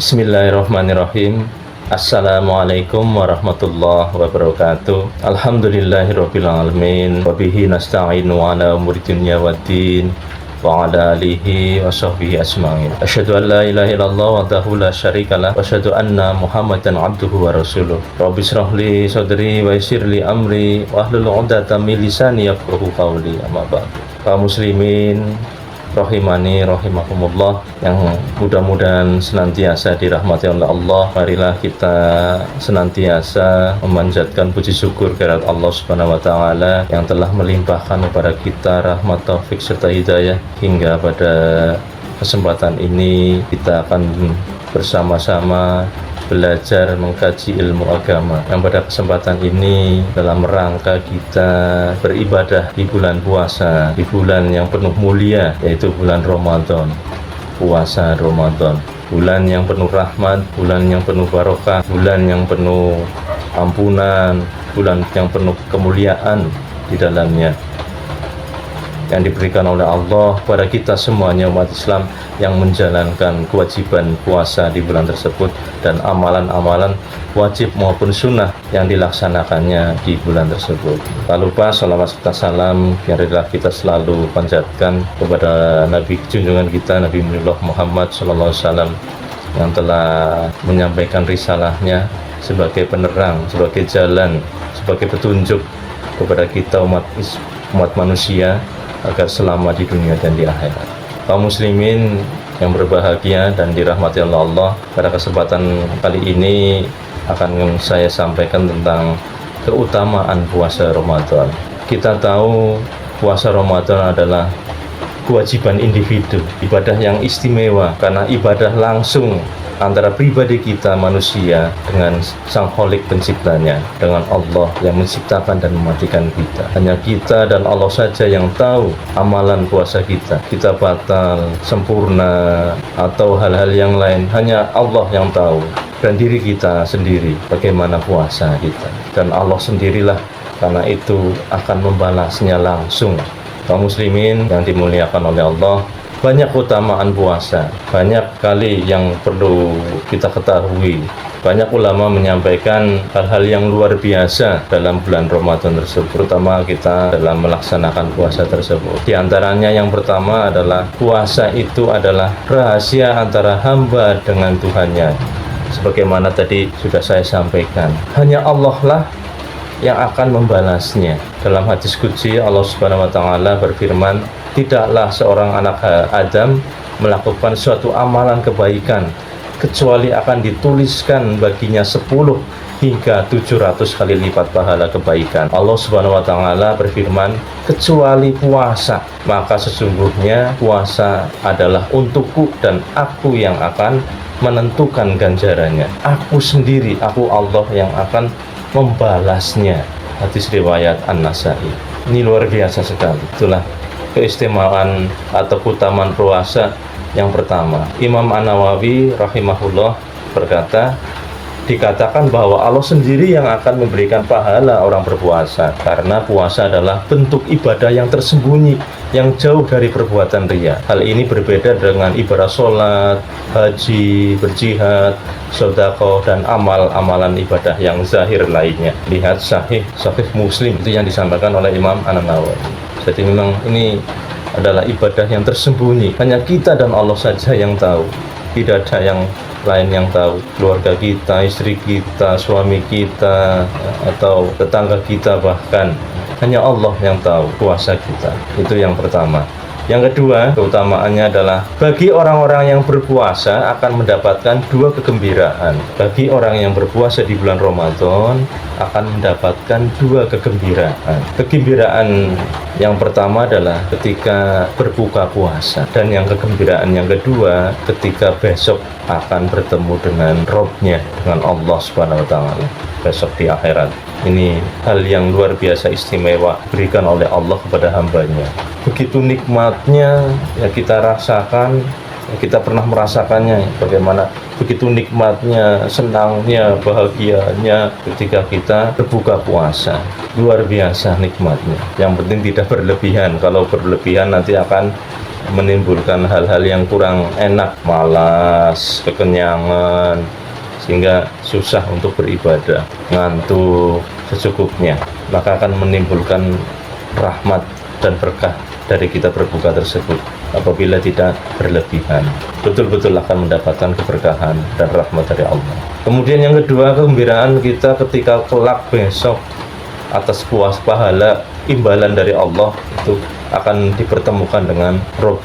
Bismillahirrahmanirrahim. Assalamualaikum warahmatullahi wabarakatuh. Alhamdulillahirabbil alamin. Wa bihi nasta'inu ala umuri dunya waddin. Wa ala alihi wa sahbihi asma'in. Asyhadu an la ilaha illallah wahdahu la syarikalah wa asyhadu anna Muhammadan abduhu wa rasuluh. Rabbi shrah li sadri wa yassir li amri wa hlul 'uqdatam min lisani yafqahu qawli. Amma ba'd. Kaum muslimin rahimani rahimakumullah yang mudah-mudahan senantiasa dirahmati oleh Allah, marilah kita senantiasa memanjatkan puji syukur kehadirat Allah Subhanahu wa taala yang telah melimpahkan kepada kita rahmat, taufik serta hidayah. Hingga pada kesempatan ini kita akan bersama-sama belajar mengkaji ilmu agama, yang pada kesempatan ini dalam rangka kita beribadah di bulan puasa, di bulan yang penuh mulia, yaitu bulan Ramadan. Puasa Ramadan, bulan yang penuh rahmat, bulan yang penuh barokah, bulan yang penuh ampunan, bulan yang penuh kemuliaan di dalamnya, yang diberikan oleh Allah kepada kita semuanya umat Islam yang menjalankan kewajiban puasa di bulan tersebut dan amalan-amalan wajib maupun sunnah yang dilaksanakannya di bulan tersebut. Tak lupa salawat serta salam biarlah kita selalu panjatkan kepada Nabi junjungan kita, Nabi Muhammad SAW, yang telah menyampaikan risalahnya sebagai penerang, sebagai jalan, sebagai petunjuk kepada kita umat manusia agar selamat di dunia dan di akhirat. Kaum muslimin yang berbahagia dan dirahmati oleh Allah, pada kesempatan kali ini akan saya sampaikan tentang keutamaan puasa Ramadan. Kita tahu puasa Ramadan adalah kewajiban individu, ibadah yang istimewa karena ibadah langsung antara pribadi kita manusia dengan Sang Khalik penciptanya, dengan Allah yang menciptakan dan mematikan kita. Hanya kita dan Allah saja yang tahu amalan puasa kita batal, sempurna, atau hal-hal yang lain. Hanya Allah yang tahu, dan diri kita sendiri bagaimana puasa kita, dan Allah sendirilah karena itu akan membalasnya langsung. Kaum muslimin yang dimuliakan oleh Allah, banyak keutamaan puasa, banyak kali yang perlu kita ketahui. Banyak ulama menyampaikan hal-hal yang luar biasa dalam bulan Ramadan tersebut, terutama kita dalam melaksanakan puasa tersebut. Di antaranya yang pertama adalah puasa itu adalah rahasia antara hamba dengan Tuhannya. Sebagaimana tadi sudah saya sampaikan, hanya Allah lah yang akan membalasnya. Dalam hadis qudsi Allah Subhanahu wa taala berfirman, tidaklah seorang anak Adam melakukan suatu amalan kebaikan kecuali akan dituliskan baginya 10 hingga 700 kali lipat pahala kebaikan. Allah Subhanahu wa taala berfirman, kecuali puasa, maka sesungguhnya puasa adalah untukku dan aku yang akan menentukan ganjarannya. Aku sendiri, aku Allah yang akan membalasnya. Hadis riwayat An-Nasai. Ini luar biasa sekali. Itulah keistimewaan atau keutamaan puasa yang pertama. Imam An-Nawawi rahimahullah berkata, dikatakan bahwa Allah sendiri yang akan memberikan pahala orang berpuasa, karena puasa adalah bentuk ibadah yang tersembunyi, yang jauh dari perbuatan riya. Hal ini berbeda dengan ibadah sholat, haji, berjihad, sedekah, dan amal-amalan ibadah yang zahir lainnya. Lihat Sahih Muslim, itu yang disampaikan oleh Imam An-Nawawi. Jadi memang ini adalah ibadah yang tersembunyi, hanya kita dan Allah saja yang tahu, tidak ada yang lain yang tahu. Keluarga kita, istri kita, suami kita, atau tetangga kita, bahkan hanya Allah yang tahu puasa kita. Itu yang pertama. Yang kedua, keutamaannya adalah bagi orang-orang yang berpuasa akan mendapatkan 2 kegembiraan. Bagi orang yang berpuasa di bulan Ramadan akan mendapatkan 2 kegembiraan. Kegembiraan yang pertama adalah ketika berbuka puasa, dan yang kegembiraan yang kedua ketika besok akan bertemu dengan Rabb-nya, dengan Allah Subhanahu wa taala besok di akhirat. Ini hal yang luar biasa istimewa berikan oleh Allah kepada hambanya. Begitu nikmatnya ya kita rasakan, ya kita pernah merasakannya, bagaimana begitu nikmatnya, senangnya, bahagianya ketika kita berbuka puasa. Luar biasa nikmatnya. Yang penting tidak berlebihan. Kalau berlebihan nanti akan menimbulkan hal-hal yang kurang enak, malas, kekenyangan, sehingga susah untuk beribadah, ngantuk secukupnya, maka akan menimbulkan rahmat dan berkah dari kita berbuka tersebut. Apabila tidak berlebihan, betul-betul akan mendapatkan keberkahan dan rahmat dari Allah. Kemudian yang kedua, kegembiraan kita ketika kelak besok atas puas pahala imbalan dari Allah itu akan dipertemukan dengan Rabb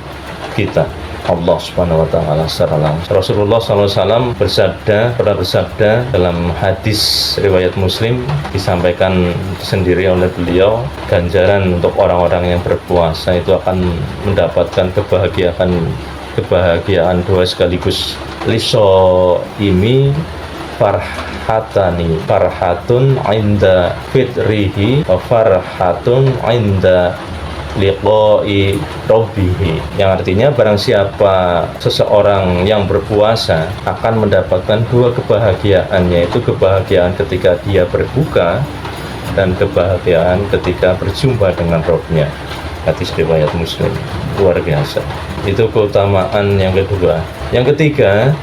kita, Allah Subhanahu wa Ta'ala secara langsung. Rasulullah SAW pernah bersabda dalam hadis riwayat Muslim, disampaikan sendiri oleh beliau, ganjaran untuk orang-orang yang berpuasa itu akan mendapatkan kebahagiaan dua sekaligus. Liso imi farhatun inda fitrihi wa farhatun inda liqa'i rabbihi, yang artinya barang siapa seseorang yang berpuasa akan mendapatkan dua kebahagiaan, yaitu kebahagiaan ketika dia berbuka dan kebahagiaan ketika berjumpa dengan Rabb-nya. Hadis riwayat Muslim. Luar biasa. Itu keutamaan yang kedua. Yang ketiga,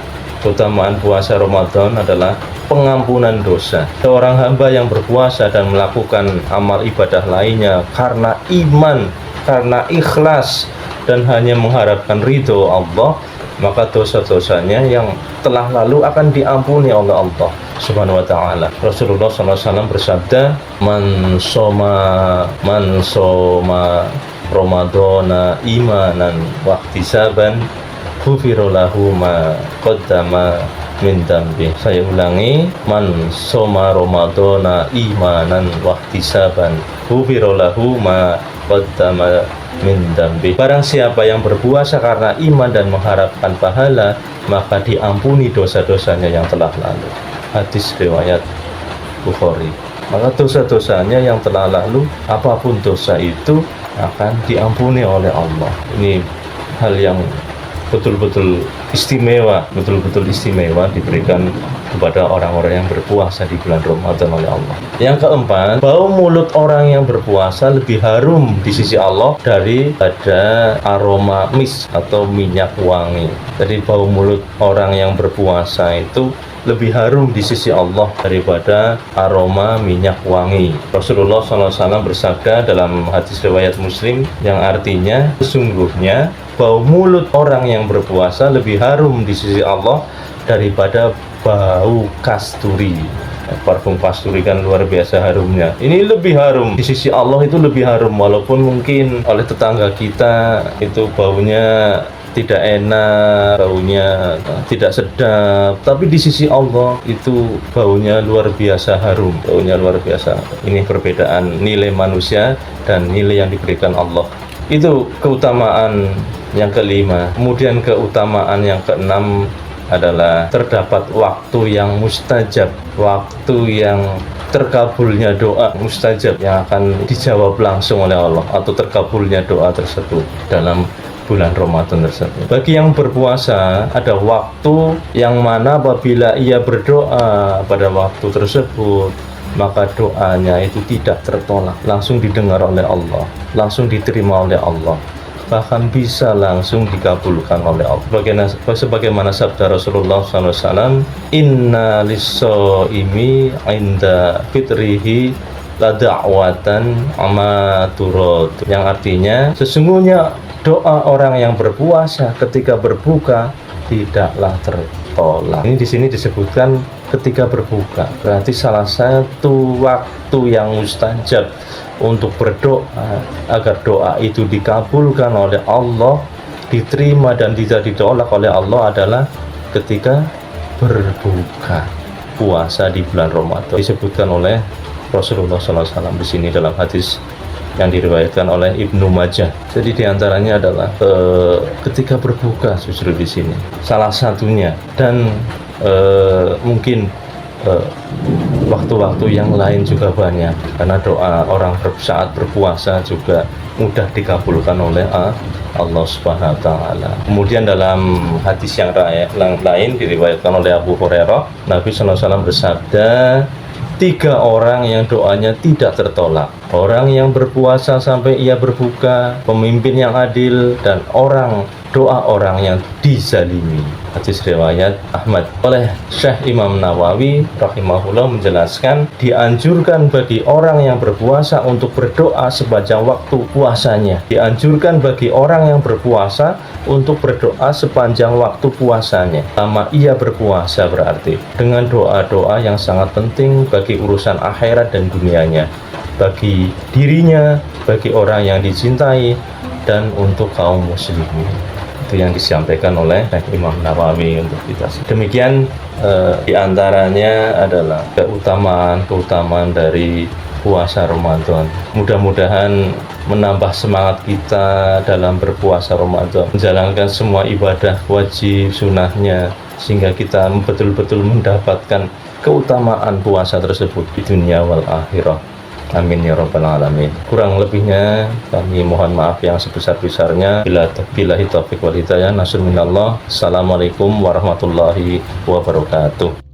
keutamaan puasa Ramadan adalah pengampunan dosa. Seorang hamba yang berpuasa dan melakukan amal ibadah lainnya karena iman, karena ikhlas dan hanya mengharapkan ridho Allah, maka dosa-dosanya yang telah lalu akan diampuni oleh Allah Subhanahu wa Ta'ala. Rasulullah SAW bersabda, man soma Ramadana imanan wa ihtisaban ghufira lahu ma qaddama min dambi. Saya ulangi, man soma Ramadana imanan wa ihtisaban ghufira lahu ma qaddama min dambi. Barang siapa yang berpuasa karena iman dan mengharapkan pahala, maka diampuni dosa-dosanya yang telah lalu. Hadis riwayat Bukhari. Maka dosa-dosanya yang telah lalu, apapun dosa itu, akan diampuni oleh Allah. Ini hal yang betul-betul istimewa diberikan kepada orang-orang yang berpuasa di bulan Ramadan oleh Allah. Yang keempat, bau mulut orang yang berpuasa lebih harum di sisi Allah daripada aroma mis atau minyak wangi. Jadi bau mulut orang yang berpuasa itu lebih harum di sisi Allah daripada aroma minyak wangi. Rasulullah SAW bersabda dalam hadis riwayat Muslim, yang artinya sesungguhnya bau mulut orang yang berpuasa lebih harum di sisi Allah daripada bau kasturi. Parfum kasturi kan luar biasa harumnya. Ini lebih harum di sisi Allah, itu lebih harum, walaupun mungkin oleh tetangga kita itu baunya tidak enak, baunya tidak sedap, tapi di sisi Allah itu baunya luar biasa harum, baunya luar biasa. Ini perbedaan nilai manusia dan nilai yang diberikan Allah. Itu keutamaan yang kelima. Kemudian keutamaan yang keenam adalah terdapat waktu yang mustajab, waktu yang terkabulnya doa mustajab, yang akan dijawab langsung oleh Allah, atau terkabulnya doa tersebut dalam bulan Ramadan tersebut. Bagi yang berpuasa, ada waktu yang mana apabila ia berdoa pada waktu tersebut, maka doanya itu tidak tertolak, langsung didengar oleh Allah, langsung diterima oleh Allah, bahkan bisa langsung dikabulkan oleh Allah. Sebagaimana sabda Rasulullah SAW, inna lis-shaimi inda fitrihi la da'watan amaturad, yang artinya sesungguhnya doa orang yang berpuasa ketika berbuka tidaklah tertolak. Ini di sini disebutkan ketika berbuka, berarti salah satu waktu yang mustajab untuk berdoa agar doa itu dikabulkan oleh Allah, diterima dan tidak ditolak oleh Allah adalah ketika berbuka puasa di bulan Ramadan. Disebutkan oleh Rasulullah SAW di sini dalam hadis yang diriwayatkan oleh Ibnu Majah. Jadi diantaranya adalah ketika berbuka justru di sini salah satunya, dan mungkin waktu-waktu yang lain juga banyak, karena doa orang saat berpuasa juga mudah dikabulkan oleh Allah Subhanahu wa Ta'ala. Kemudian dalam hadis yang lain diriwayatkan oleh Abu Hurairah, Nabi SAW bersabda, 3 orang yang doanya tidak tertolak. Orang yang berpuasa sampai ia berbuka, pemimpin yang adil, dan doa orang yang dizalimi. Hadis riwayat Ahmad. Oleh Syekh Imam Nawawi rahimahullah menjelaskan, dianjurkan bagi orang yang berpuasa untuk berdoa sepanjang waktu puasanya. Dianjurkan bagi orang yang berpuasa untuk berdoa sepanjang waktu puasanya. Lama ia berpuasa berarti dengan doa-doa yang sangat penting bagi urusan akhirat dan dunianya, bagi dirinya, bagi orang yang dicintai, dan untuk kaum muslimin. Itu yang disampaikan oleh Imam Nawawi untuk kita. Demikian diantaranya adalah keutamaan dari puasa Ramadan. Mudah-mudahan menambah semangat kita dalam berpuasa Ramadan, menjalankan semua ibadah wajib sunahnya, sehingga kita betul-betul mendapatkan keutamaan puasa tersebut di dunia wal akhirah. Amin ya rabbal alamin. Kurang lebihnya kami mohon maaf yang sebesar-besarnya. Billahi taufiq wal hidayah. Nasrul minallah. Assalamualaikum warahmatullahi wabarakatuh.